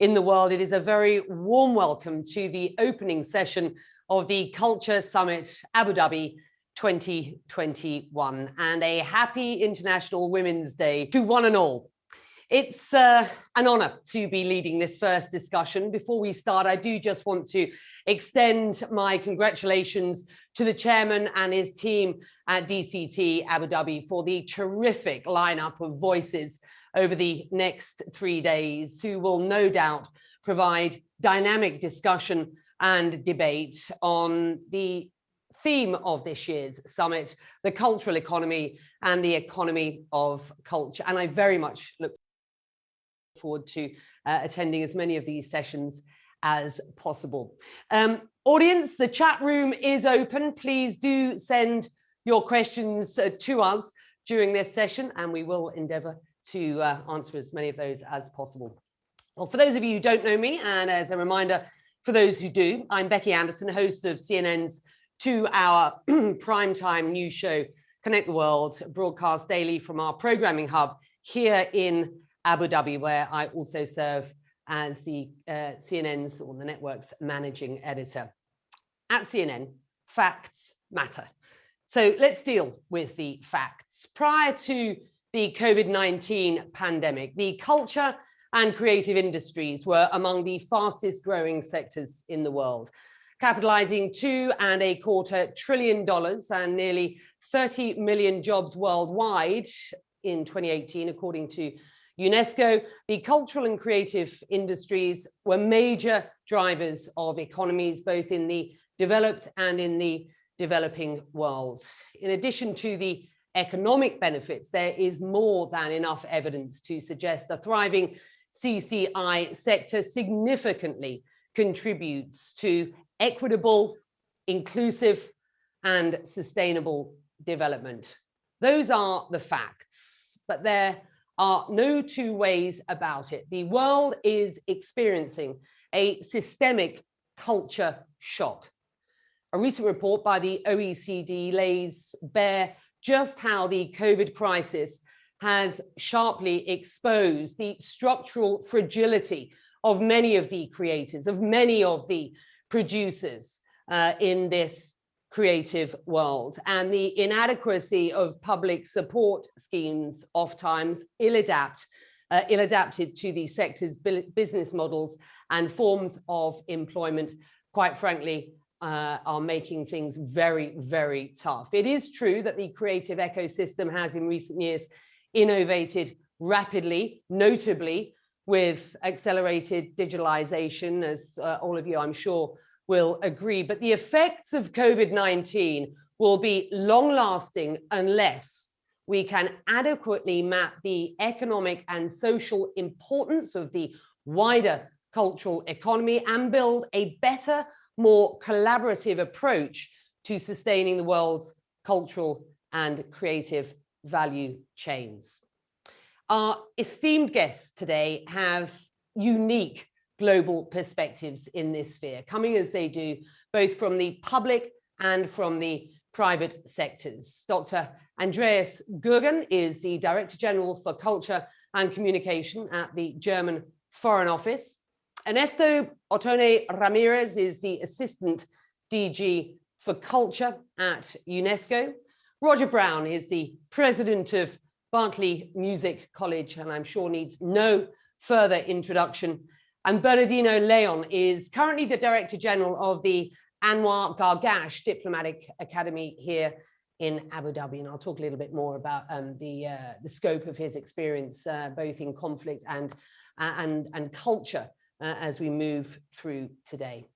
in the world. It is a very warm welcome to the opening session of the Culture Summit Abu Dhabi 2021, and a happy International Women's Day to one and all. It's an honor to be leading this first discussion. Before we start, I do just want to extend my congratulations to the chairman and his team at DCT Abu Dhabi for the terrific lineup of voices over the next 3 days, who will no doubt provide dynamic discussion and debate on the theme of this year's summit, the cultural economy and the economy of culture. And I very much look forward to attending as many of these sessions as possible. Audience, the chat room is open. Please do send your questions to us during this session, and we will endeavor to answer as many of those as possible. Well, for those of you who don't know me, and as a reminder for those who do, I'm Becky Anderson, host of CNN's 2-hour primetime news show, Connect the World, broadcast daily from our programming hub here in Abu Dhabi, where I also serve as the CNN's, or the network's, managing editor. At CNN, facts matter. So let's deal with the facts. Prior to the COVID-19 pandemic, the culture and creative industries were among the fastest growing sectors in the world, capitalizing $2.25 trillion and nearly 30 million jobs worldwide in 2018, according to UNESCO. The cultural and creative industries were major drivers of economies, both in the developed and in the developing world. In addition to the economic benefits, there is more than enough evidence to suggest a thriving CCI sector significantly contributes to equitable, inclusive, and sustainable development. Those are the facts, but there are no two ways about it. The world is experiencing a systemic culture shock. A recent report by the OECD lays bare just how the COVID crisis has sharply exposed the structural fragility of many of the creators, of many of the producers in this creative world, and the inadequacy of public support schemes, oftentimes ill-adapted to the sector's business models and forms of employment, quite frankly, are making things very, very tough. It is true that the creative ecosystem has in recent years innovated rapidly, notably with accelerated digitalization, as all of you, I'm sure, will agree. But the effects of COVID-19 will be long-lasting unless we can adequately map the economic and social importance of the wider cultural economy and build a better, more collaborative approach to sustaining the world's cultural and creative value chains. Our esteemed guests today have unique global perspectives in this sphere, coming as they do both from the public and from the private sectors. Dr. Andreas Go is the Director General for Culture and Communication at the German Foreign Office. Ernesto Ottone Ramirez is the Assistant DG for Culture at UNESCO. Roger Brown is the President of Berklee Music College, and I'm sure needs no further introduction. And Bernardino is currently the Director General of the Anwar Gargash Diplomatic Academy here in Abu Dhabi. And I'll talk a little bit more about the scope of his experience, both in conflict and culture, as we move through today.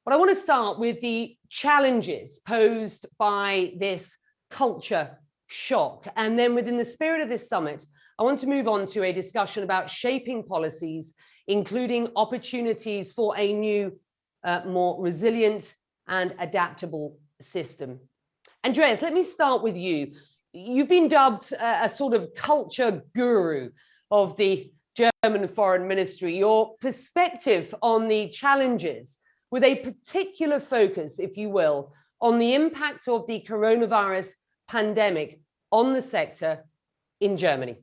But I want to start with the challenges posed by this culture shock. And then within the spirit of this summit, I want to move on to a discussion about shaping policies, including opportunities for a new, more resilient and adaptable system. Andreas, let me start with you. You've been dubbed a sort of culture guru of the German Foreign Ministry. Your perspective on the challenges, with a particular focus, if you will, on the impact of the coronavirus pandemic on the sector in Germany.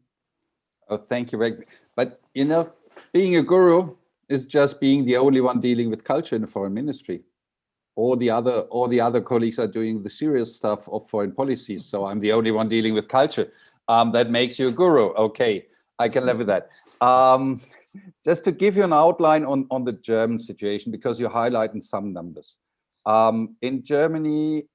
Oh, thank you, Greg. But, you know, Being a guru is just being the only one dealing with culture in the foreign ministry. All the other colleagues are doing the serious stuff of foreign policies. So I'm the only one dealing with culture. That makes you a guru. Okay, I can live with that. Just to give you an outline on the German situation, because you're highlighting some numbers. In Germany,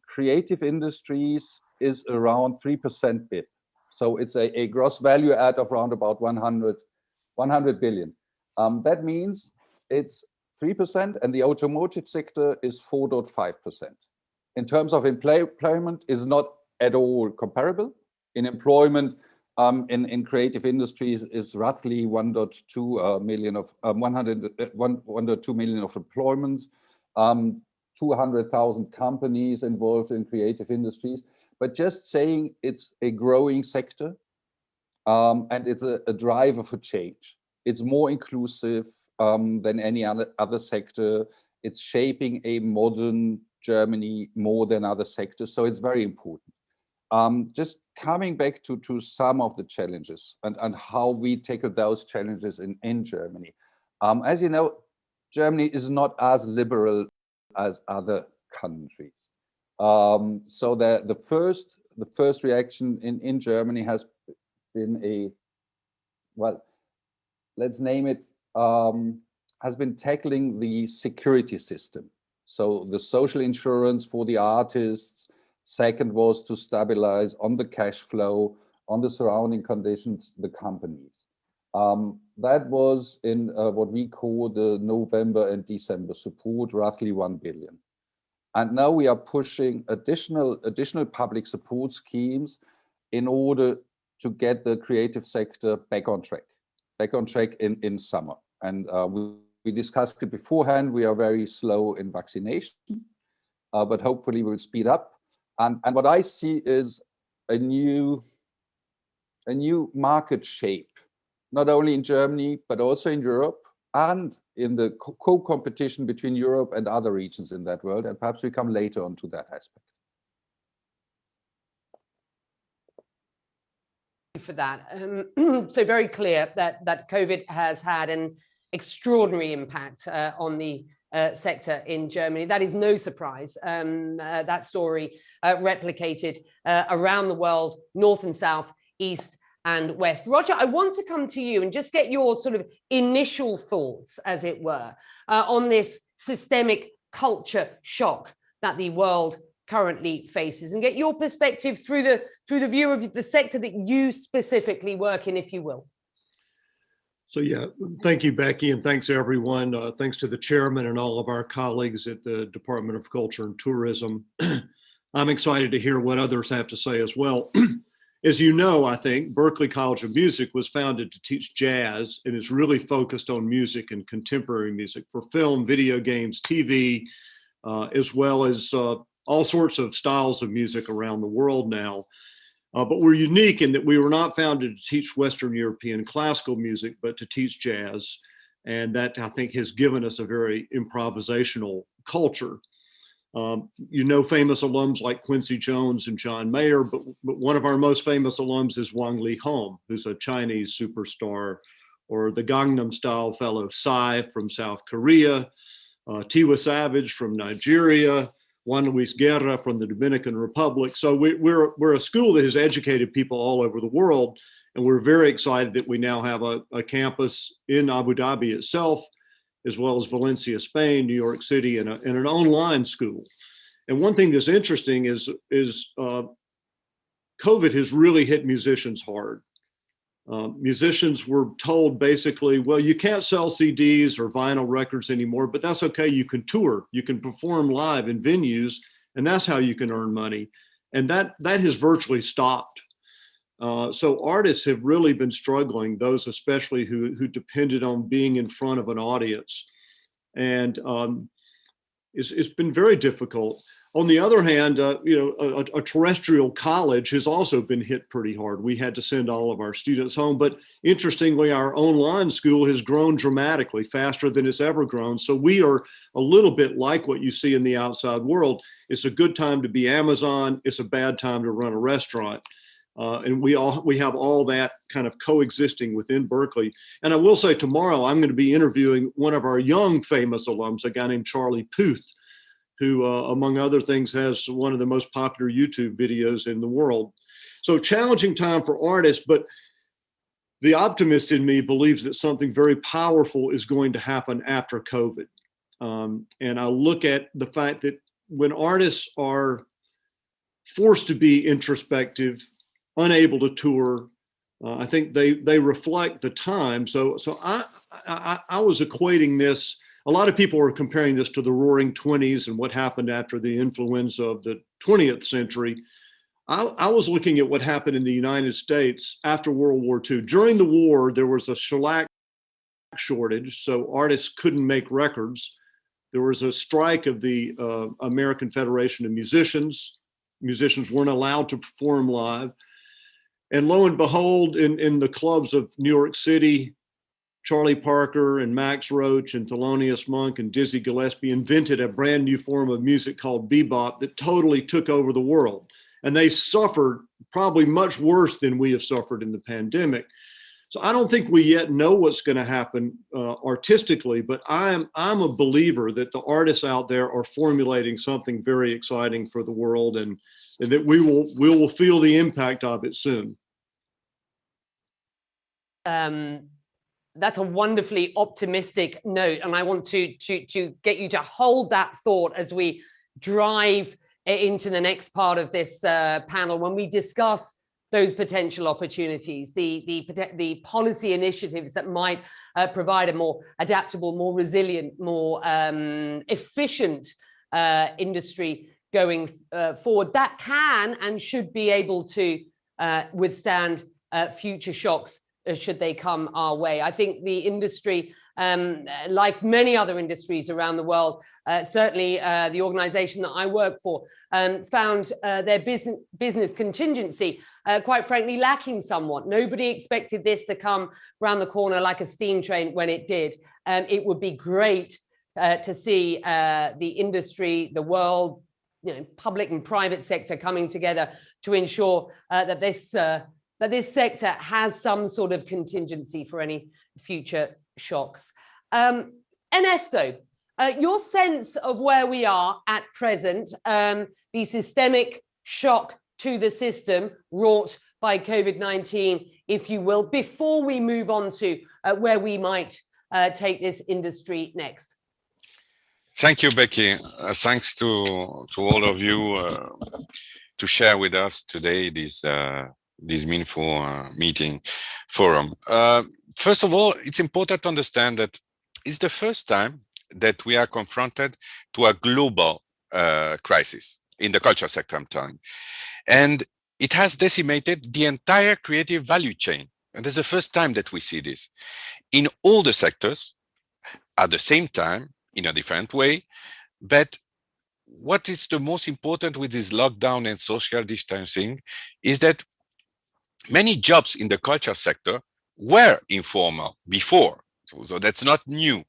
creative industries is around 3% BIP. So it's a gross value add of around about 100 billion. That means it's 3%, and the automotive sector is 4.5%. In terms of employment, is not at all comparable. In employment, in creative industries is roughly 1.2 million of 1.2 million of employments, 200,000 companies involved in creative industries. But just saying it's a growing sector, and it's a driver for change. It's more inclusive than any other sector. It's shaping a modern Germany more than other sectors. So it's very important. Just coming back to some of the challenges and how we tackle those challenges in Germany. As you know, Germany is not as liberal as other countries. So the first reaction in Germany has been let's name it, has been tackling the security system. So the social insurance for the artists. Second was to stabilize on the cash flow, on the surrounding conditions, the companies. That was in what we call the November and December support, roughly 1 billion. And now we are pushing additional public support schemes in order to get the creative sector back on track in summer. And we discussed it beforehand. We are very slow in vaccination, but hopefully we'll speed up. And what I see is a new market shape, not only in Germany, but also in Europe and in the co-competition between Europe and other regions in that world. And perhaps we come later on to that aspect. For that. So very clear that COVID has had an extraordinary impact on the sector in Germany. That is no surprise. That story replicated around the world, north and south, east and west. Roger, I want to come to you and just get your sort of initial thoughts, as it were, on this systemic culture shock that the world currently faces, and get your perspective through the view of the sector that you specifically work in, if you will. So yeah, thank you, Becky, and thanks everyone. Thanks to the chairman and all of our colleagues at the Department of Culture and Tourism. I'm excited to hear what others have to say as well. As you know, I think Berklee College of Music was founded to teach jazz and is really focused on music and contemporary music for film, video games, TV, as well as all sorts of styles of music around the world now. But we're unique in that we were not founded to teach Western European classical music, but to teach jazz. And that, I think, has given us a very improvisational culture. You know, famous alums like Quincy Jones and John Mayer, but one of our most famous alums is Wang Lihong, who's a Chinese superstar, or the Gangnam Style fellow Psy from South Korea, Tiwa Savage from Nigeria, Juan Luis Guerra from the Dominican Republic. So we're a school that has educated people all over the world, and we're very excited that we now have a campus in Abu Dhabi itself, as well as Valencia, Spain, New York City, and an online school. And one thing that's interesting is COVID has really hit musicians hard. Musicians were told basically, well, you can't sell CDs or vinyl records anymore, but that's okay. You can tour, you can perform live in venues, and that's how you can earn money. And that has virtually stopped. So artists have really been struggling, those especially who depended on being in front of an audience. And it's been very difficult. On the other hand, a terrestrial college has also been hit pretty hard. We had to send all of our students home, but interestingly, our online school has grown dramatically, faster than it's ever grown. So we are a little bit like what you see in the outside world. It's a good time to be Amazon. It's a bad time to run a restaurant. And we have all that kind of coexisting within Berklee. And I will say tomorrow I'm going to be interviewing one of our young famous alums, a guy named Charlie Puth, who among other things has one of the most popular YouTube videos in the world. So challenging time for artists, but the optimist in me believes that something very powerful is going to happen after COVID. And I look at the fact that when artists are forced to be introspective, unable to tour, I think they reflect the time. So I was equating this. A lot of people are comparing this to the Roaring '20s and what happened after the influenza of the 20th century. I was looking at what happened in the United States after World War II. During the war, there was a shellac shortage, so artists couldn't make records. There was a strike of the American Federation of Musicians. Musicians weren't allowed to perform live. And lo and behold, in the clubs of New York City, Charlie Parker and Max Roach and Thelonious Monk and Dizzy Gillespie invented a brand new form of music called bebop that totally took over the world. And they suffered probably much worse than we have suffered in the pandemic. So I don't think we yet know what's going to happen artistically, but I'm a believer that the artists out there are formulating something very exciting for the world, and that we will feel the impact of it soon. That's a wonderfully optimistic note, and I want to get you to hold that thought as we drive into the next part of this panel, when we discuss those potential opportunities, the policy initiatives that might provide a more adaptable, more resilient, more efficient industry going forward that can and should be able to withstand future shocks should they come our way. I think the industry, like many other industries around the world, certainly the organization that I work for, found their business contingency, quite frankly, lacking somewhat. Nobody expected this to come around the corner like a steam train when it did. It would be great to see the industry, the world, public and private sector coming together to ensure that this sector has some sort of contingency for any future shocks. Ernesto, your sense of where we are at present, the systemic shock to the system wrought by COVID-19, if you will, before we move on to where we might take this industry next. Thank you, Becky. Thanks to all of you to share with us today this meaningful meeting forum. First of all, it's important to understand that it's the first time that we are confronted to a global crisis in the culture sector, I'm telling. And it has decimated the entire creative value chain. And it's the first time that we see this in all the sectors at the same time, in a different way. But what is the most important with this lockdown and social distancing is that many jobs in the culture sector were informal before, so that's not new.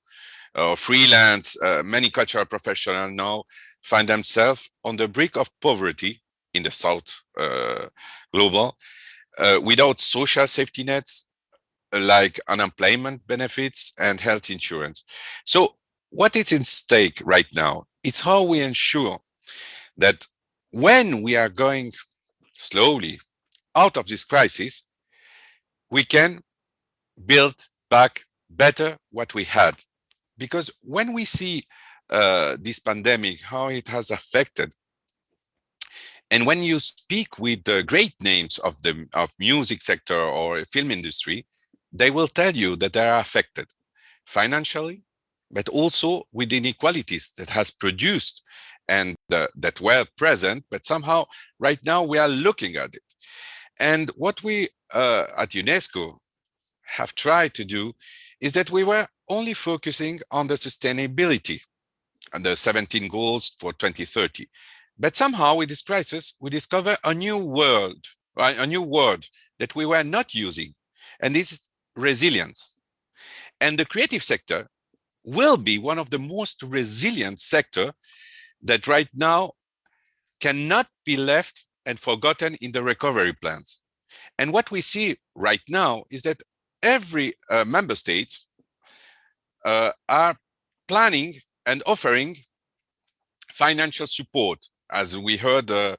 Freelance, many cultural professionals now find themselves on the brink of poverty in the South global, without social safety nets like unemployment benefits and health insurance. So what is in stake right now? It's how we ensure that when we are going slowly out of this crisis, we can build back better what we had. Because when we see this pandemic, how it has affected, and when you speak with the great names of music sector or film industry, they will tell you that they are affected financially, but also with inequalities that has produced and that were present, but somehow right now we are looking at it. And what we at UNESCO have tried to do is that we were only focusing on the sustainability and the 17 goals for 2030. But somehow with this crisis, we discover a new word that we were not using, and this is resilience. And the creative sector will be one of the most resilient sector that right now cannot be left and forgotten in the recovery plans. And what we see right now is that every member states are planning and offering financial support, as we heard the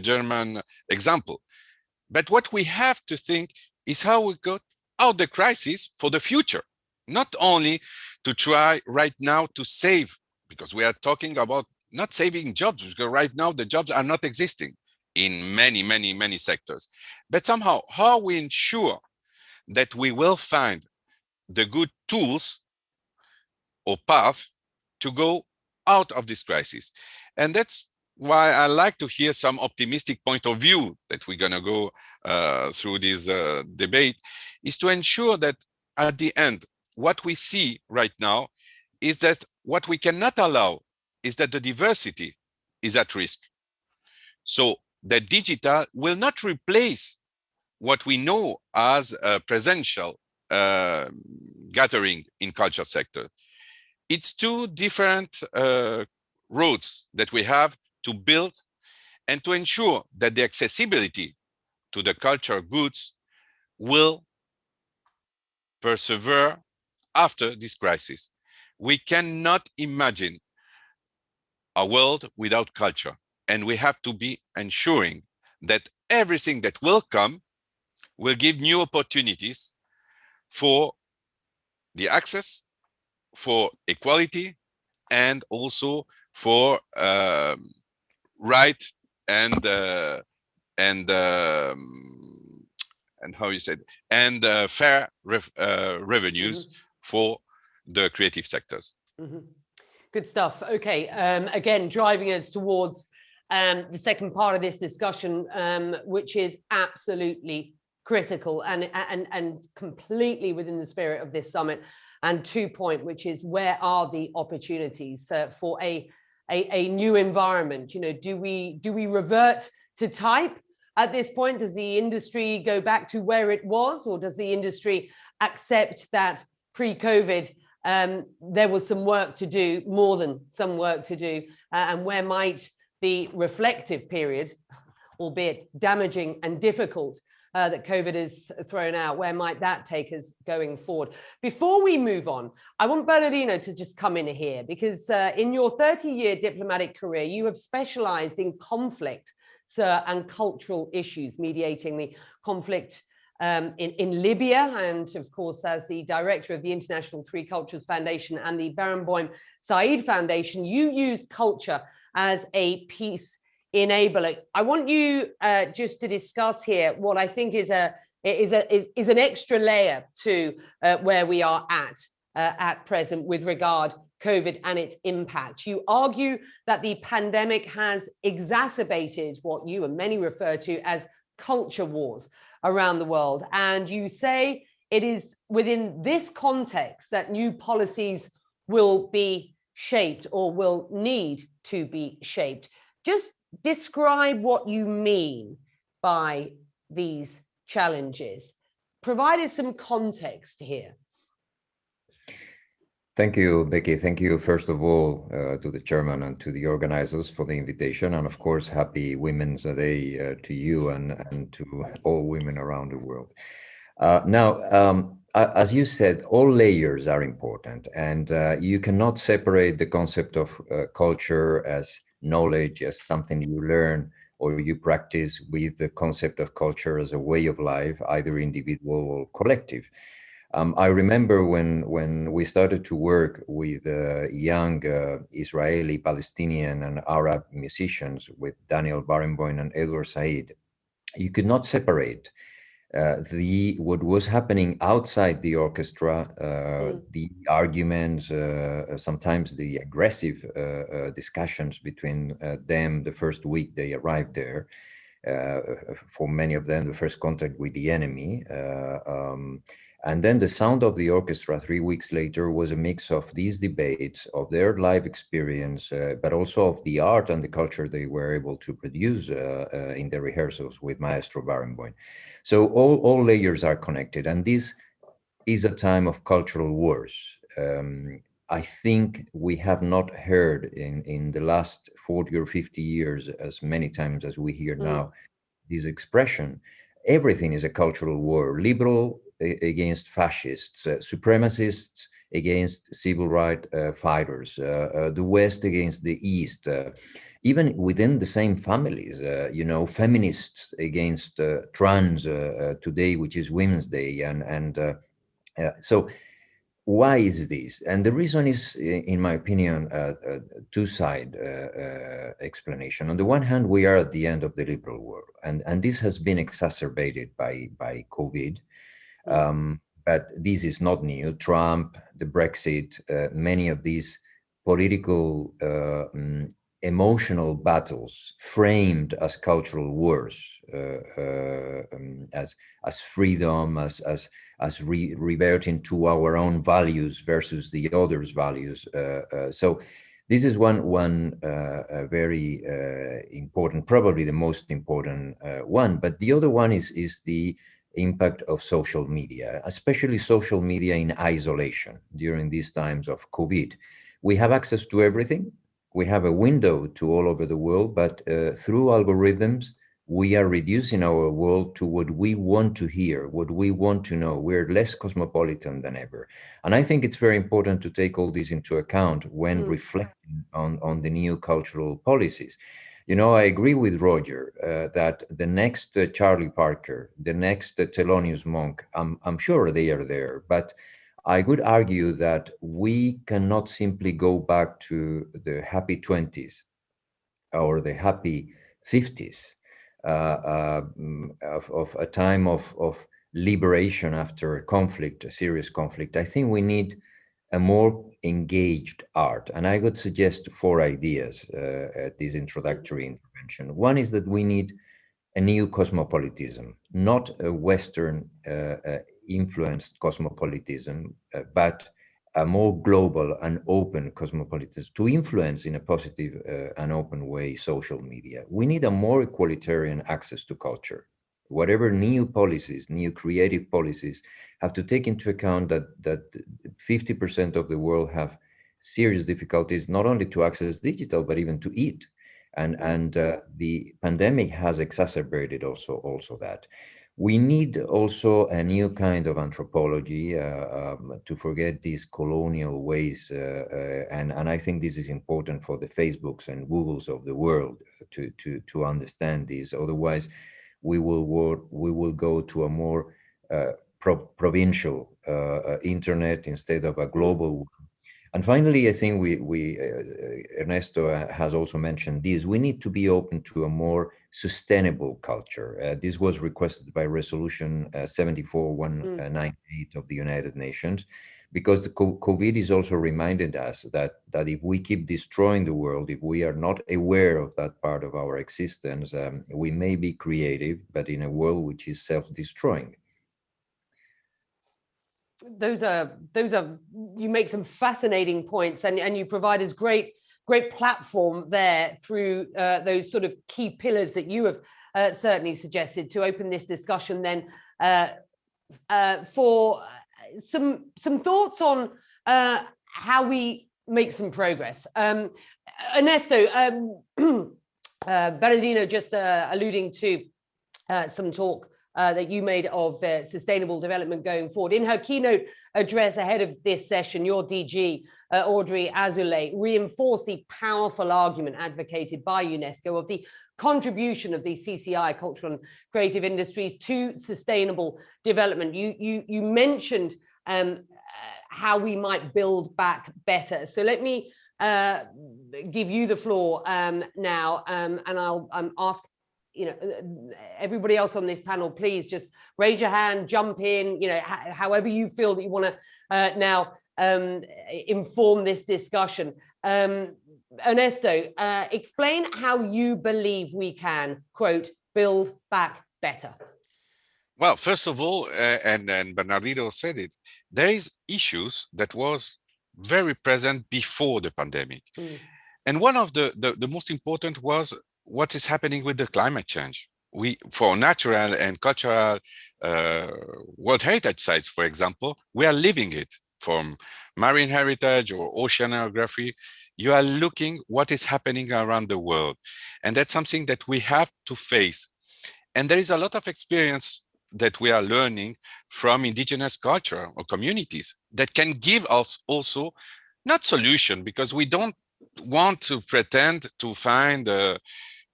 German example. But what we have to think is how we go out the crisis for the future, not only to try right now to save, because we are talking about not saving jobs, because right now the jobs are not existing in many sectors. But somehow, how we ensure that we will find the good tools or path to go out of this crisis. And that's why I like to hear some optimistic point of view that we're going to go through this debate, is to ensure that at the end, what we see right now is that what we cannot allow is that the diversity is at risk. So the digital will not replace what we know as a presential gathering in culture sector. It's two different roads that we have to build and to ensure that the accessibility to the cultural goods will persevere after this crisis. We cannot imagine a world without culture, and we have to be ensuring that everything that will come will give new opportunities for the access, for equality, and also for right and how you said, and fair revenues for the creative sectors. Good stuff. Okay, again, driving us towards the second part of this discussion, which is absolutely critical and completely within the spirit of this summit. And 2 point, which is where are the opportunities for a new environment? You know, do we revert to type at this point? Does the industry go back to where it was, or does the industry accept that pre-COVID there was some work to do, more than some work to do, and where might the reflective period, albeit damaging and difficult, that COVID has thrown out, where might that take us going forward? Before we move on, I want Bernardino to just come in here, because in your 30-year diplomatic career, you have specialized in conflict and cultural issues, mediating the conflict in Libya, and of course, as the director of the International Three Cultures Foundation and the Barenboim Said Foundation, you use culture as a peace enabler. I want you just to discuss here what I think is an extra layer to where we are at present with regard COVID and its impact. You argue that the pandemic has exacerbated what you and many refer to as culture wars around the world, and you say it is within this context that new policies will be shaped or will need to be shaped. Just describe what you mean by these challenges. Provide us some context here. Thank you, Becky. Thank you, first of all, to the chairman and to the organizers for the invitation. And of course, happy Women's Day to you and to all women around the world. Now, as you said, all layers are important, and you cannot separate the concept of culture as knowledge, as something you learn or you practice, with the concept of culture as a way of life, either individual or collective. I remember when we started to work with young Israeli, Palestinian, and Arab musicians with Daniel Barenboim and Edward Said, you could not separate what was happening outside the orchestra, the arguments, sometimes the aggressive discussions between them the first week they arrived there. For many of them, the first contact with the enemy. And then the sound of the orchestra 3 weeks later was a mix of these debates, of their life experience, but also of the art and the culture they were able to produce in the rehearsals with Maestro Barenboim. So all layers are connected, and this is a time of cultural wars. I think we have not heard in the last 40 or 50 years as many times as we hear now this expression. everything is a cultural war. Liberal against fascists, supremacists against civil rights fighters, the West against the East, even within the same families, feminists against trans today, which is Women's Day. So why is this? And the reason is, in my opinion, a two-side explanation. On the one hand, we are at the end of the liberal war, and this has been exacerbated by COVID. But this is not new. Trump, the Brexit, many of these political emotional battles framed as cultural wars, as freedom, as reverting to our own values versus the others' values. So this is one very important, probably the most important one. But the other one is the impact of social media, especially social media in isolation during these times of COVID. We have access to everything. We have a window to all over the world, but through algorithms, we are reducing our world to what we want to hear, what we want to know. We're less cosmopolitan than ever. And I think it's very important to take all this into account when reflecting on the new cultural policies. I agree with Roger that the next Charlie Parker, the next Thelonious Monk, I'm sure they are there, but I would argue that we cannot simply go back to the happy 20s or the happy 50s of a time of liberation after conflict, a serious conflict. I think we need a more engaged art. And I would suggest 4 ideas at this introductory intervention. One is that we need a new cosmopolitism, not a Western influenced cosmopolitism, but a more global and open cosmopolitism to influence in a positive and open way social media. We need a more equalitarian access to culture. Whatever new policies, new creative policies have to take into account that 50% of the world have serious difficulties, not only to access digital, but even to eat. And the pandemic has exacerbated also that. We need also a new kind of anthropology to forget these colonial ways. And I think this is important for the Facebooks and Googles of the world to understand this. Otherwise, we will go to a more provincial internet instead of a global one. And finally, I think Ernesto has also mentioned this, we need to be open to a more sustainable culture. This was requested by Resolution 74198 of the United Nations, because the COVID is also reminded us that if we keep destroying the world, if we are not aware of that part of our existence, we may be creative, but in a world which is self-destroying. Those are you make some fascinating points, and you provide us great platform there through those sort of key pillars that you have certainly suggested to open this discussion then for some thoughts on how we make some progress. Ernesto, Bernardino just alluding to some talk that you made of sustainable development going forward. In her keynote address ahead of this session, your DG, Audrey Azoulay, reinforced the powerful argument advocated by UNESCO of the contribution of the CCI, cultural and creative industries, to sustainable development. You mentioned how we might build back better. So let me give you the floor now, and I'll ask everybody else on this panel, please just raise your hand, jump in, however you feel that you want to now inform this discussion. Ernesto, explain how you believe we can, quote, build back better. Well, first of all, and Bernardino said it, there is issues that was very present before the pandemic. And one of the most important was what is happening with the climate change. For natural and cultural World Heritage sites, for example, we are living it. From marine heritage or oceanography, you are looking what is happening around the world. And that's something that we have to face. And there is a lot of experience that we are learning from indigenous culture or communities that can give us also, not solution, because we don't want to pretend to find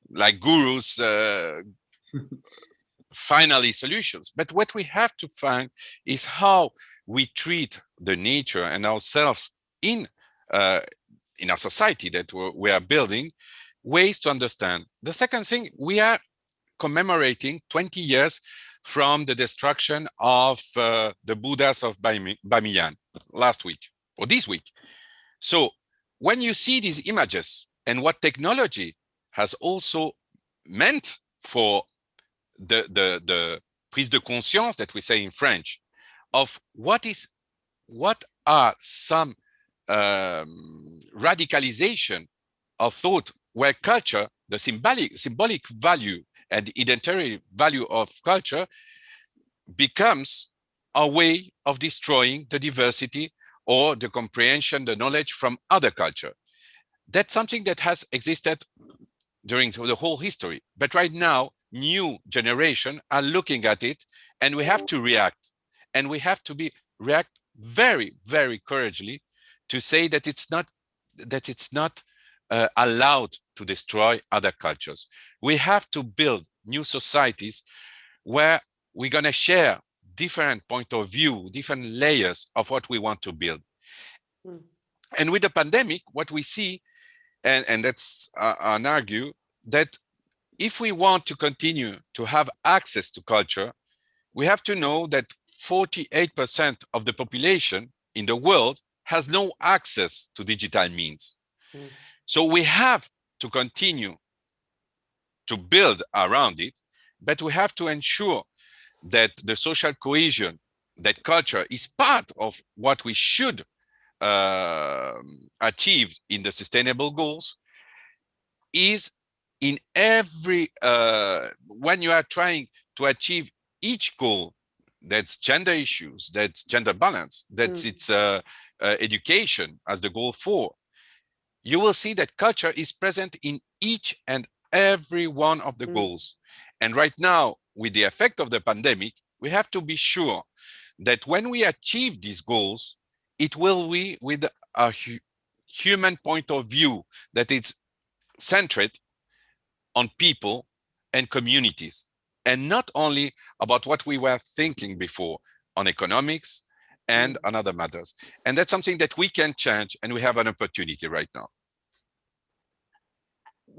like gurus finally solutions. But what we have to find is how we treat the nature and ourselves in our society that we are building, ways to understand. The second thing, we are commemorating 20 years from the destruction of the Buddhas of Bamiyan last week or this week. So when you see these images and what technology has also meant for the prise de conscience that we say in French of what are some radicalization of thought where culture, the symbolic value and identity value of culture becomes a way of destroying the diversity or the comprehension, the knowledge from other culture. That's something that has existed during the whole history. But right now, new generation are looking at it, and we have to react. And we have to react very, very courageously to say that it's not allowed to destroy other cultures. We have to build new societies where we're going to share different point of view, different layers of what we want to build. Mm. And with the pandemic, what we see, and that's an argue, that if we want to continue to have access to culture, we have to know that 48% of the population in the world has no access to digital means. Mm. So we have to continue to build around it, but we have to ensure that the social cohesion, that culture is part of what we should achieve in the sustainable goals, is in every, when you are trying to achieve each goal, that's gender issues, that's gender balance, that's its education as the goal 4, you will see that culture is present in each and every one of the goals. And right now, with the effect of the pandemic, we have to be sure that when we achieve these goals, it will be with a human point of view that is centered on people and communities, and not only about what we were thinking before on economics and on other matters. And that's something that we can change, and we have an opportunity right now.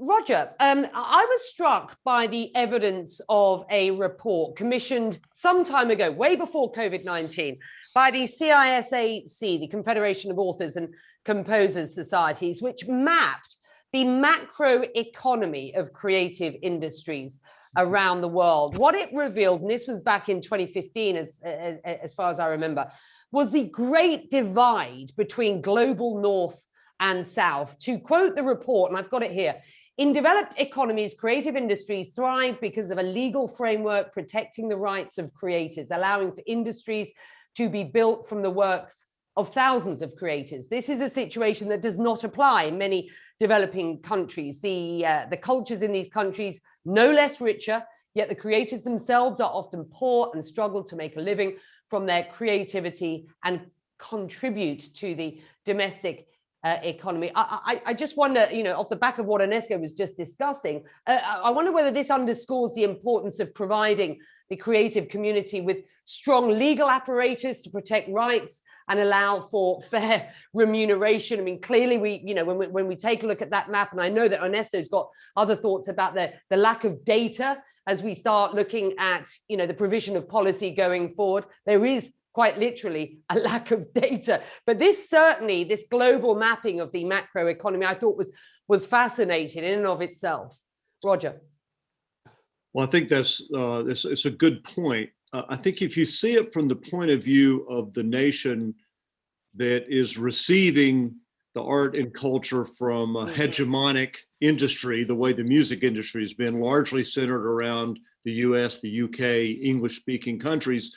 Roger, I was struck by the evidence of a report commissioned some time ago, way before COVID-19, by the CISAC, the Confederation of Authors and Composers Societies, which mapped the macroeconomy of creative industries around the world. What it revealed, and this was back in 2015, as far as I remember, was the great divide between global north and south. To quote the report, and I've got it here, in developed economies, creative industries thrive because of a legal framework protecting the rights of creators, allowing for industries to be built from the works of thousands of creators. This is a situation that does not apply in many developing countries. The cultures in these countries no less richer, yet the creators themselves are often poor and struggle to make a living from their creativity and contribute to the domestic economy. I just wonder, off the back of what Ernesto was just discussing, I wonder whether this underscores the importance of providing the creative community with strong legal apparatus to protect rights and allow for fair remuneration. I mean, clearly when we take a look at that map, and I know that Ernesto's got other thoughts about the lack of data as we start looking at, the provision of policy going forward, there is quite literally a lack of data. But this global mapping of the macroeconomy, I thought was fascinating in and of itself. Roger. Well, I think it's a good point. I think if you see it from the point of view of the nation that is receiving the art and culture from a hegemonic industry, the way the music industry has been largely centered around the US, the UK, English-speaking countries,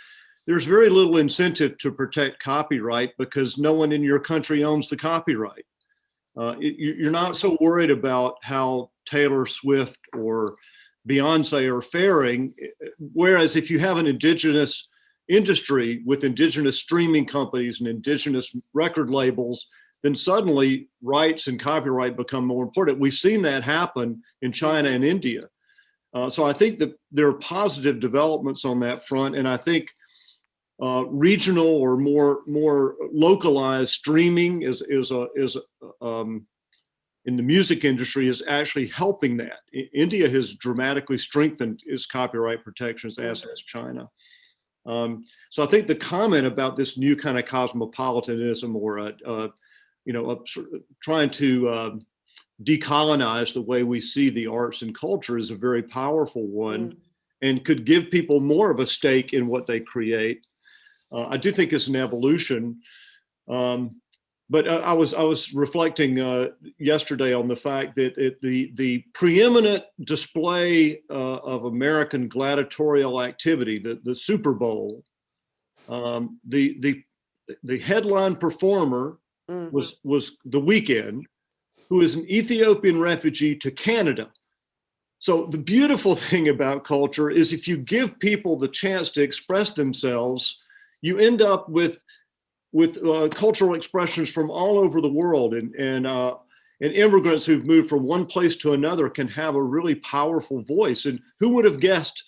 there's very little incentive to protect copyright because no one in your country owns the copyright. You're not so worried about how Taylor Swift or Beyonce are faring. Whereas if you have an indigenous industry with indigenous streaming companies and indigenous record labels, then suddenly rights and copyright become more important. We've seen that happen in China and India. So I think that there are positive developments on that front, and I think regional or more localized streaming is in the music industry is actually helping that. India has dramatically strengthened its copyright protections, as has China. So I think the comment about this new kind of cosmopolitanism or trying to decolonize the way we see the arts and culture is a very powerful one, and could give people more of a stake in what they create. I do think it's an evolution. But I was reflecting yesterday on the fact that the preeminent display of American gladiatorial activity, the Super Bowl, the headline performer was The Weeknd, who is an Ethiopian refugee to Canada. So the beautiful thing about culture is if you give people the chance to express themselves, you end up with cultural expressions from all over the world, and immigrants who've moved from one place to another can have a really powerful voice. And who would have guessed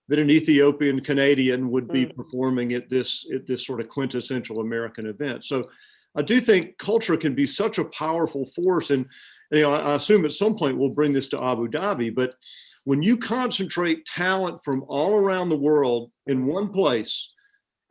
that an Ethiopian Canadian would be performing at this sort of quintessential American event? So I do think culture can be such a powerful force. And I assume at some point we'll bring this to Abu Dhabi, but when you concentrate talent from all around the world in one place,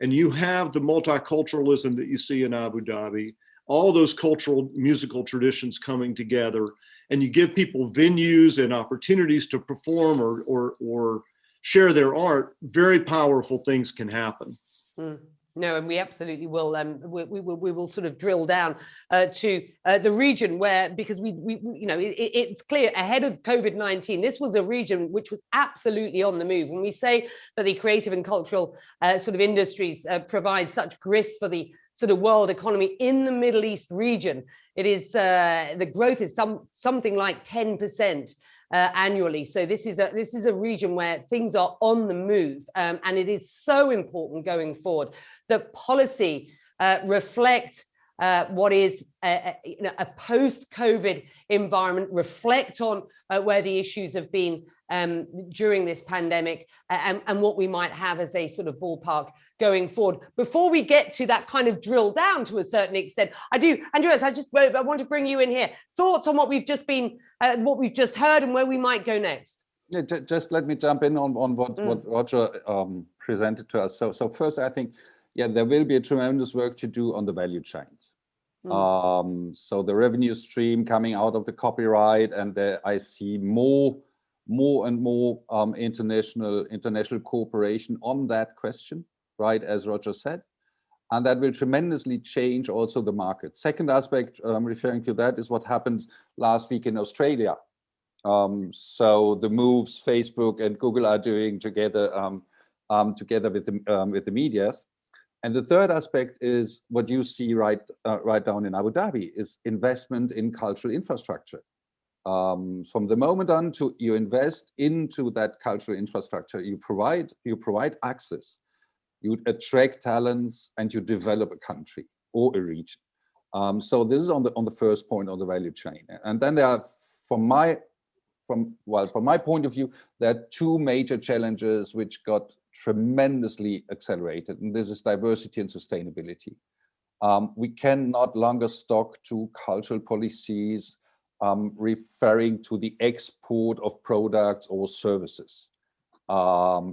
and you have the multiculturalism that you see in Abu Dhabi, all those cultural musical traditions coming together, and you give people venues and opportunities to perform or share their art, very powerful things can happen. No, and we absolutely will. We will sort of drill down to the region where, because it's clear ahead of COVID-19, this was a region which was absolutely on the move. When we say that the creative and cultural sort of industries provide such grist for the sort of world economy in the Middle East region, it is the growth is something like 10%. Annually. So this is a region where things are on the move, and it is so important going forward that policy reflect what is a post-COVID environment, reflect on where the issues have been during this pandemic, and what we might have as a sort of ballpark going forward. Before we get to that kind of drill down to a certain extent, Andreas, I want to bring you in here. Thoughts on what we've just heard and where we might go next? Yeah, just let me jump in on what Roger presented to us. So first, I think, there will be a tremendous work to do on the value chains. So the revenue stream coming out of the copyright, and I see more and more international cooperation on that question, right, as Roger said. And that will tremendously change also the market. Second aspect, referring to that, is what happened last week in Australia. So the moves Facebook and Google are doing together with the medias. And the third aspect is what you see right down in Abu Dhabi is investment in cultural infrastructure. From the moment on you invest into that cultural infrastructure, you provide access, you attract talents, and you develop a country or a region. So this is on the first point on the value chain. And then there are, from my point of view, there are two major challenges which got tremendously accelerated, and this is diversity and sustainability. We can not longer stock to cultural policies referring to the export of products or services,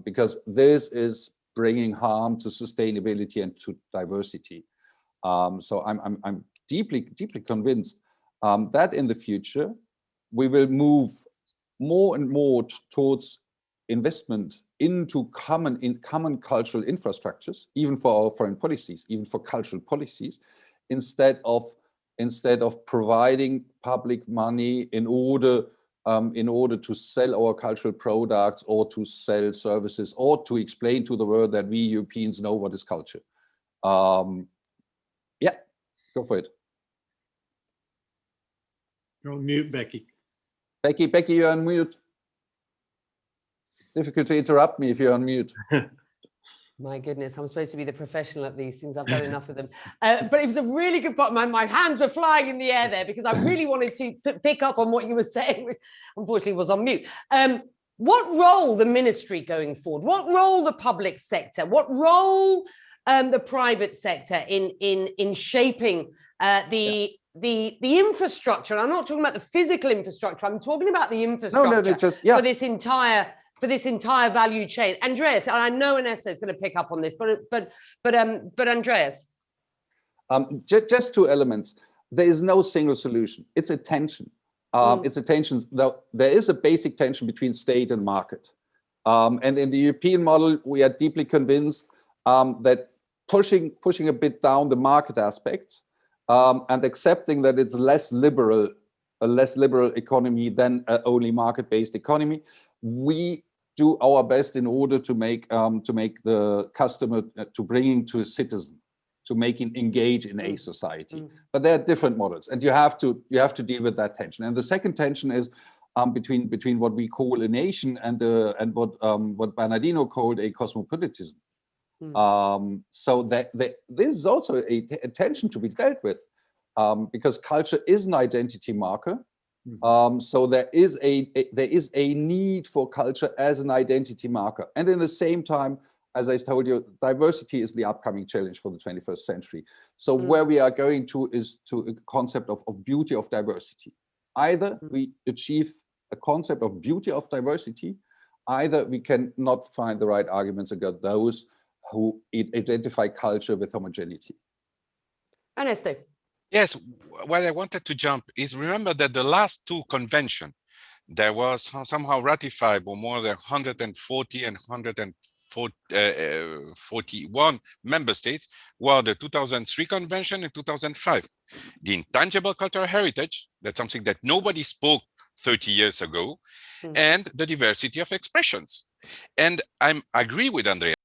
because this is bringing harm to sustainability and to diversity. So I'm deeply convinced that in the future we will move more and more towards investment into common cultural infrastructures, even for our foreign policies, even for cultural policies, instead of providing public money in order to sell our cultural products or to sell services or to explain to the world that we Europeans know what is culture. Yeah, go for it. You're on mute, Becky. Becky, you're on mute. difficult to interrupt me if you're on mute. My goodness, I'm supposed to be the professional at these things. I've done enough of them. But it was a really good part. My hands were flying in the air there because I really wanted to pick up on what you were saying, which unfortunately was on mute. What role the ministry going forward? What role the public sector? What role the private sector in shaping the infrastructure? And I'm not talking about the physical infrastructure. I'm talking about the infrastructure for this entire value chain. Andreas, and I know Ernesto is going to pick up on this, but Andreas. Just two elements. There is no single solution. It's a tension. It's a tension. There is a basic tension between state and market. And in the European model, we are deeply convinced that pushing a bit down the market aspects and accepting that it's a less liberal economy than an only market-based economy. We do our best in order to make the customer to bringing to a citizen, to making engage in a society. But there are different models, and you have to deal with that tension. And the second tension is between what we call a nation and what Bernardino called a cosmopolitanism. So that this is also a tension to be dealt with, because culture is an identity marker. So there is a need for culture as an identity marker, and in the same time, as I told you, diversity is the upcoming challenge for the 21st century. So where we are going to is to a concept of beauty of diversity. Either we achieve a concept of beauty of diversity, either we cannot find the right arguments against those who identify culture with homogeneity. Ernesto. Yes, what I wanted to jump is, remember that the last two conventions that was somehow ratified by more than 140 and 141 member states were the 2003 convention and 2005. The intangible cultural heritage, that's something that nobody spoke 30 years ago, and the diversity of expressions. And I agree with Andrea.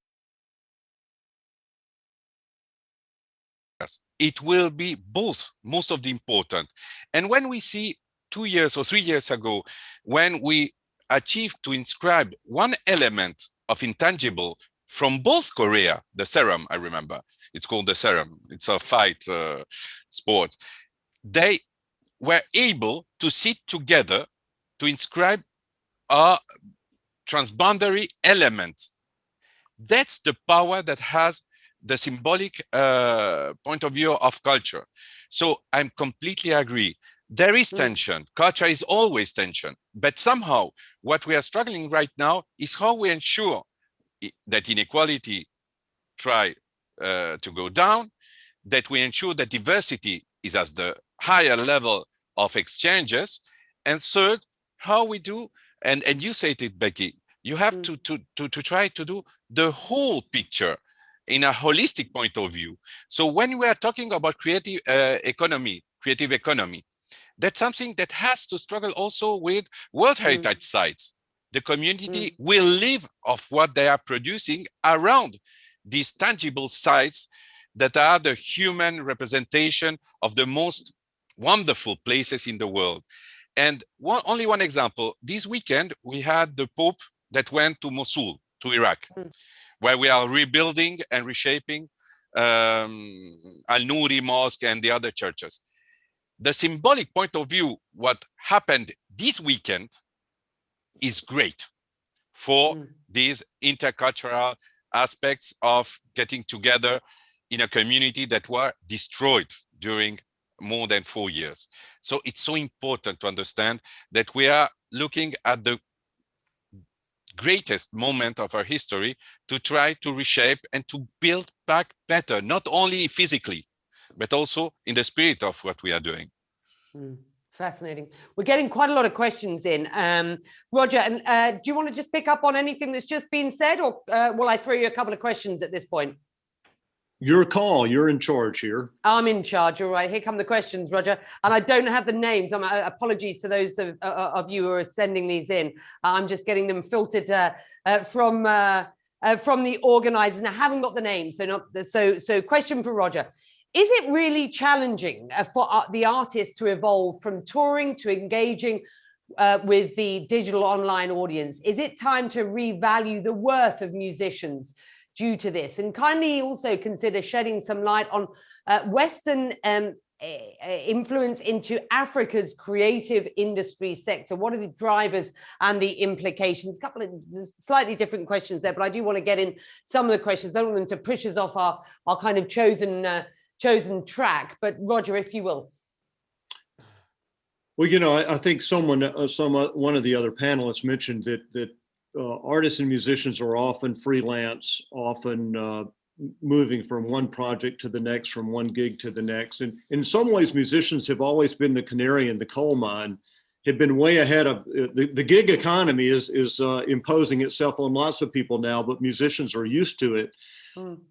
It will be both, most of the important. And when we see 2 years or 3 years ago, when we achieved to inscribe one element of intangible from both Korea, the serum, I remember, it's called the serum, it's a fight sport, they were able to sit together to inscribe a transboundary element. That's the power that has the symbolic point of view of culture. So I'm completely agree. There is tension. Culture is always tension. But somehow what we are struggling right now is how we ensure that inequality try to go down, that we ensure that diversity is at the higher level of exchanges. And third, how we do, and you said it, Becky, you have to try to do the whole picture in a holistic point of view. So when we are talking about creative economy, that's something that has to struggle also with World Heritage sites. The community will live off what they are producing around these tangible sites that are the human representation of the most wonderful places in the world. And only one example, this weekend, we had the Pope that went to Mosul, to Iraq, where we are rebuilding and reshaping Al-Nouri Mosque and the other churches. The symbolic point of view, what happened this weekend is great for these intercultural aspects of getting together in a community that were destroyed during more than 4 years. So it's so important to understand that we are looking at the greatest moment of our history to try to reshape and to build back better, not only physically, but also in the spirit of what we are doing. Fascinating. We're getting quite a lot of questions in. Roger, and do you want to just pick up on anything that's just been said, or will I throw you a couple of questions at this point? Your call. You're in charge here. I'm in charge. All right. Here come the questions, Roger. And I don't have the names. Apologies to those of you who are sending these in. I'm just getting them filtered from the organizers, and I haven't got the names. So question for Roger. Is it really challenging for the artists to evolve from touring to engaging with the digital online audience? Is it time to revalue the worth of musicians due to this? And kindly also consider shedding some light on Western influence into Africa's creative industry sector. What are the drivers and the implications? A couple of slightly different questions there, but I do want to get in some of the questions. I don't want them to push us off our kind of chosen track. But Roger, if you will. Well, you know, I think one of the other panelists mentioned that artists and musicians are often freelance, often moving from one project to the next, from one gig to the next. And in some ways, musicians have always been the canary in the coal mine, have been way ahead of the gig economy is imposing itself on lots of people now, but musicians are used to it.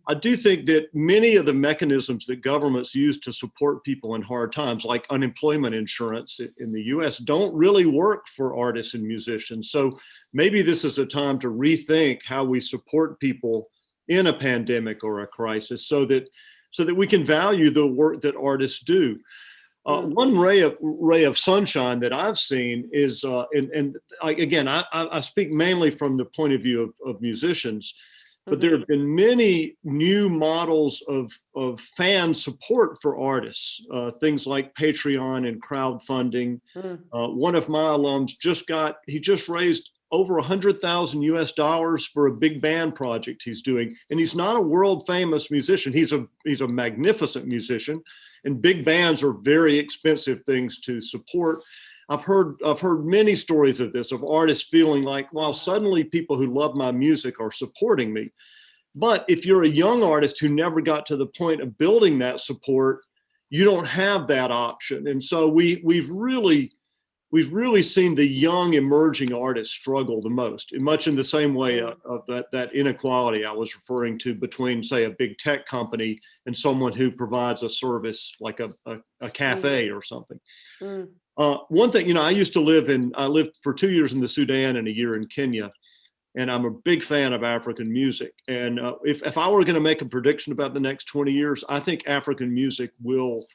I do think that many of the mechanisms that governments use to support people in hard times, like unemployment insurance in the US, don't really work for artists and musicians. So maybe this is a time to rethink how we support people in a pandemic or a crisis so that we can value the work that artists do. One ray of sunshine that I've seen is, again, I speak mainly from the point of view of musicians, but there have been many new models of fan support for artists, things like Patreon and crowdfunding. One of my alums just raised over $100,000 for a big band project he's doing. And he's not a world famous musician. He's a magnificent musician, and big bands are very expensive things to support. I've heard many stories of this, of artists feeling like, well, suddenly people who love my music are supporting me. But if you're a young artist who never got to the point of building that support, you don't have that option. And so we've really seen the young emerging artists struggle the most, much in the same way of that inequality I was referring to between, say, a big tech company and someone who provides a service like a cafe or something. One thing, you know, I lived for 2 years in the Sudan and a year in Kenya, and I'm a big fan of African music. And if I were going to make a prediction about the next 20 years, I think African music will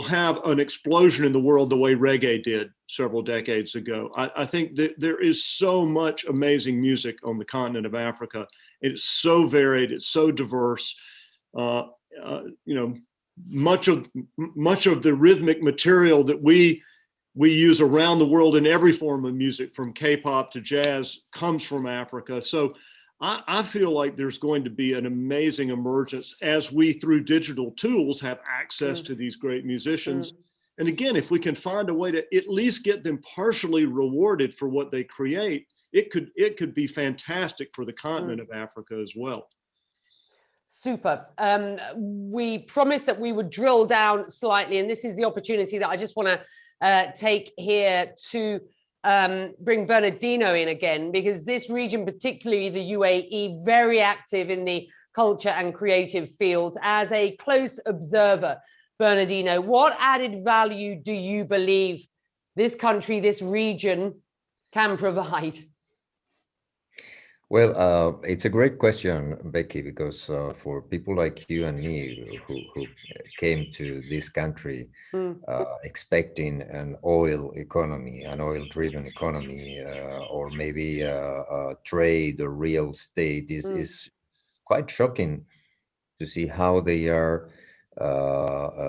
have an explosion in the world the way reggae did several decades ago. I think that there is so much amazing music on the continent of Africa. It's so varied, it's so diverse. You know, much of the rhythmic material that we use around the world in every form of music, from K-pop to jazz, comes from Africa. So I feel like there's going to be an amazing emergence as we, through digital tools, have access to these great musicians. And again, if we can find a way to at least get them partially rewarded for what they create, it could be fantastic for the continent of Africa as well. Super. We promised that we would drill down slightly, and this is the opportunity that I just want to take here to bring Bernardino in again, because this region, particularly the UAE, very active in the culture and creative fields. As a close observer, Bernardino, what added value do you believe this country, this region can provide? Well, it's a great question, Becky, because for people like you and me who came to this country expecting an oil economy, an oil-driven economy, or maybe trade or real estate, is quite shocking to see how they are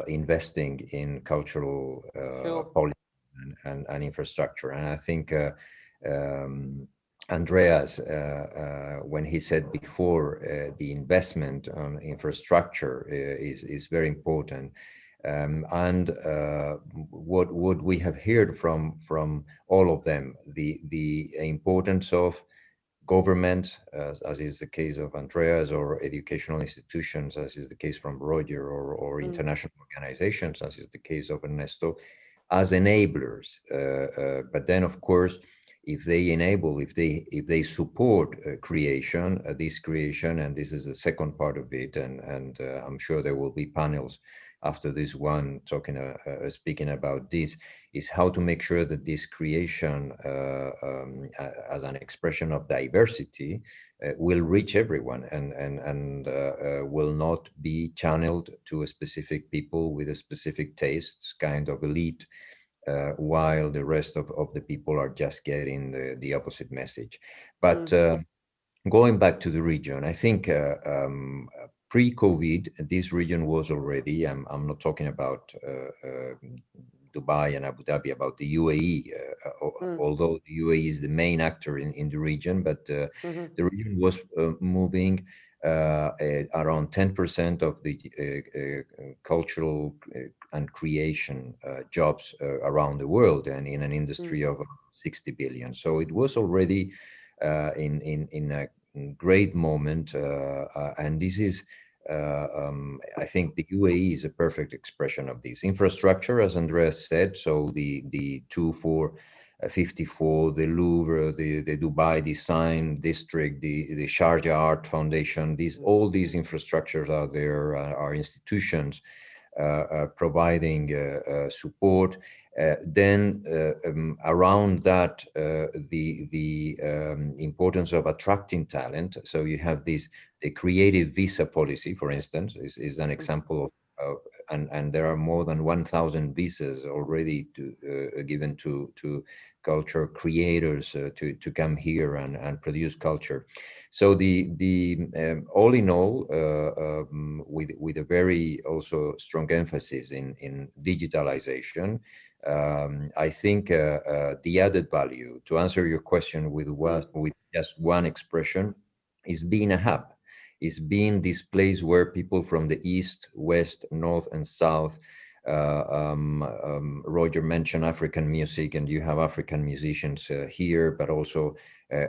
investing in cultural policy and infrastructure. And I think Andreas, when he said before, the investment on infrastructure is very important. And what we have heard from all of them, the importance of government, as is the case of Andreas, or educational institutions, as is the case from Roger, or international organizations, as is the case of Ernesto, as enablers. But then, of course, if they enable, if they support creation, this creation, and this is the second part of it, and I'm sure there will be panels after this one speaking about this, is how to make sure that this creation as an expression of diversity will reach everyone and will not be channeled to a specific people with a specific tastes, kind of elite while the rest of the people are just getting the opposite message. But going back to the region, I think pre-COVID, this region was already, I'm not talking about Dubai and Abu Dhabi, about the UAE, although the UAE is the main actor in the region, but the region was moving around 10% of the cultural and creation jobs around the world, and in an industry of 60 billion. So it was already in a great moment, and this is I think the UAE is a perfect expression of this infrastructure, as Andreas said. So the 2454, the Louvre, the Dubai Design District, the Sharjah Art Foundation, all these infrastructures are there, are institutions providing support. Then around that, the importance of attracting talent. So you have the creative visa policy, for instance, is an example of, and there are more than 1,000 visas already given to culture creators to come here and produce culture. So all in all, with a very also strong emphasis in digitalization, I think the added value, to answer your question with just one expression, is being a hub, is being this place where people from the east, west, north, and south. Roger mentioned African music, and you have African musicians here, but also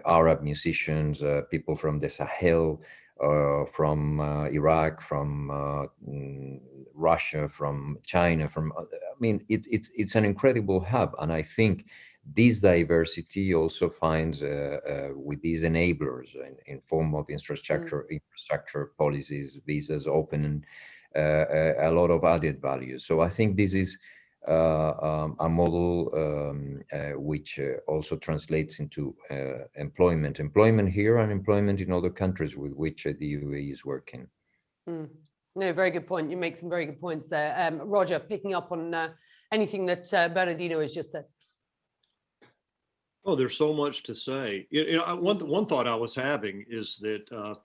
Arab musicians, people from the Sahel, from Iraq, from Russia, from China, I mean, it's an incredible hub. And I think this diversity also finds with these enablers in form of infrastructure policies, visas, open, a lot of added value. So I think this is a model which also translates into employment here and employment in other countries with which the UAE is working. No, very good point. You make some very good points there. Roger, picking up on anything that Bernardino has just said. Oh, there's so much to say. One thought I was having is that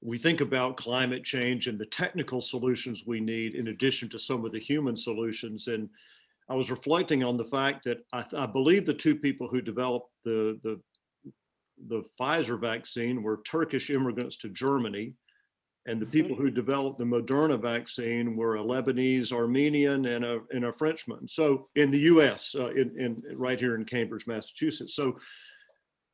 we think about climate change and the technical solutions we need in addition to some of the human solutions. And I was reflecting on the fact that I believe the two people who developed the Pfizer vaccine were Turkish immigrants to Germany. And the people who developed the Moderna vaccine were a Lebanese, Armenian, and a Frenchman. So in the US, right here in Cambridge, Massachusetts. So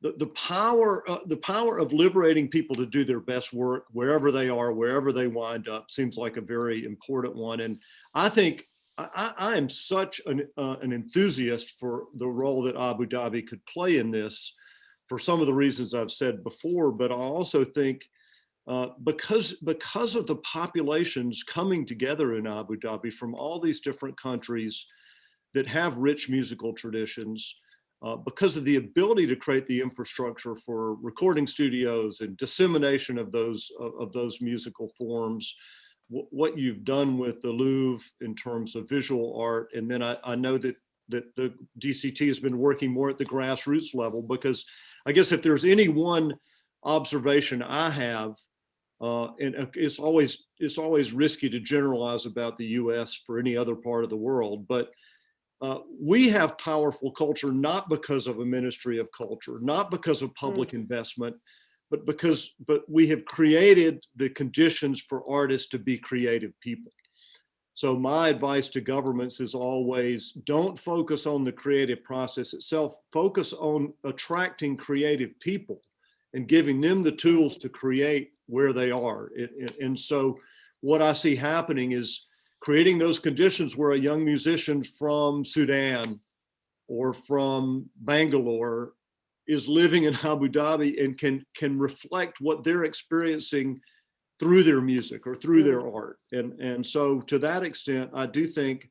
the power of liberating people to do their best work wherever they are, wherever they wind up, seems like a very important one. And I think I am such an enthusiast for the role that Abu Dhabi could play in this, for some of the reasons I've said before. But I also think because of the populations coming together in Abu Dhabi from all these different countries that have rich musical traditions, because of the ability to create the infrastructure for recording studios and dissemination of those musical forms, what you've done with the Louvre in terms of visual art. And then I know that the DCT has been working more at the grassroots level, because I guess if there's any one observation I have, and it's always risky to generalize about the US for any other part of the world, but we have powerful culture, not because of a ministry of culture, not because of public investment, but we have created the conditions for artists to be creative people. So my advice to governments is always, don't focus on the creative process itself, focus on attracting creative people and giving them the tools to create where they are. And so what I see happening is creating those conditions where a young musician from Sudan or from Bangalore is living in Abu Dhabi and can reflect what they're experiencing through their music or through their art. And so to that extent, I do think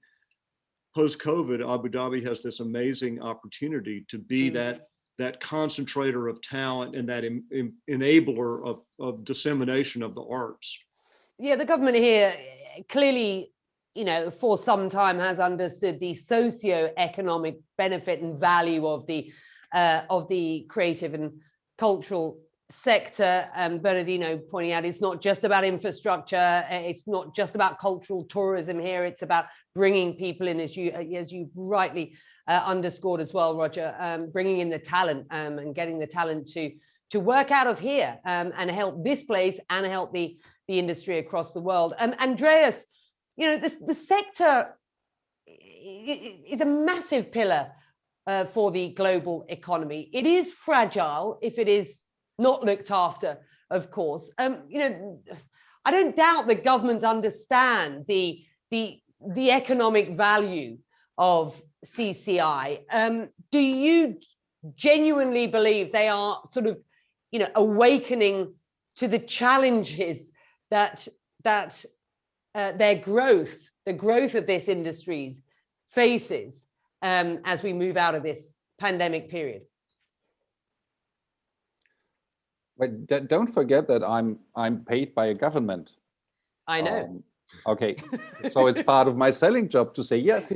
post-COVID, Abu Dhabi has this amazing opportunity to be that concentrator of talent and that enabler of dissemination of the arts. Yeah, the government here clearly for some time has understood the socio-economic benefit and value of the creative and cultural sector. Bernardino pointing out it's not just about infrastructure, it's not just about cultural tourism here, it's about bringing people in, as you rightly underscored as well, Roger, bringing in the talent and getting the talent to work out of here and help this place and help the industry across the world. Andreas, the sector is a massive pillar for the global economy. It is fragile if it is not looked after, of course. I don't doubt that governments understand the economic value of CCI. Do you genuinely believe they are sort of, awakening to the challenges that their growth, the growth of this industry faces as we move out of this pandemic period? But don't forget that I'm paid by a government. I know. Okay, so it's part of my selling job to say yes.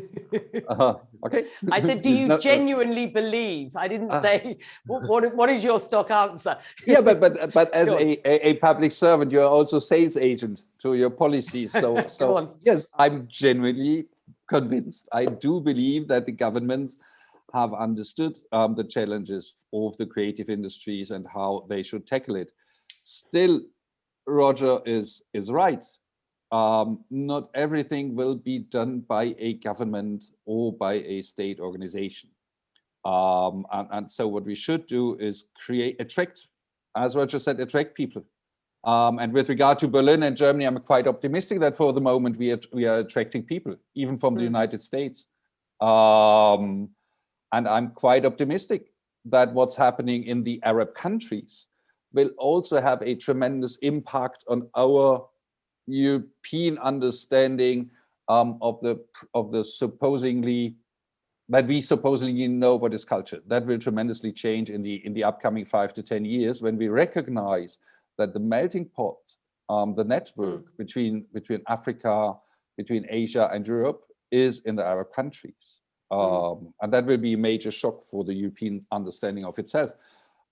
Okay. I said, do you genuinely believe? I didn't say what is your stock answer? Yeah, but as a public servant, you're also sales agent to your policies. So yes, I'm genuinely convinced. I do believe that the governments have understood the challenges of the creative industries and how they should tackle it. Still, Roger is right. Not everything will be done by a government or by a state organization. And so what we should do is attract, as Roger said, attract people. And with regard to Berlin and Germany, I'm quite optimistic that for the moment we are attracting people, even from the United States. And I'm quite optimistic that what's happening in the Arab countries will also have a tremendous impact on our European understanding of the supposedly that we supposedly know what is culture. That will tremendously change in the upcoming 5 to 10 years when we recognize that the melting pot, the network between Africa, between Asia and Europe is in the Arab countries. And that will be a major shock for the European understanding of itself.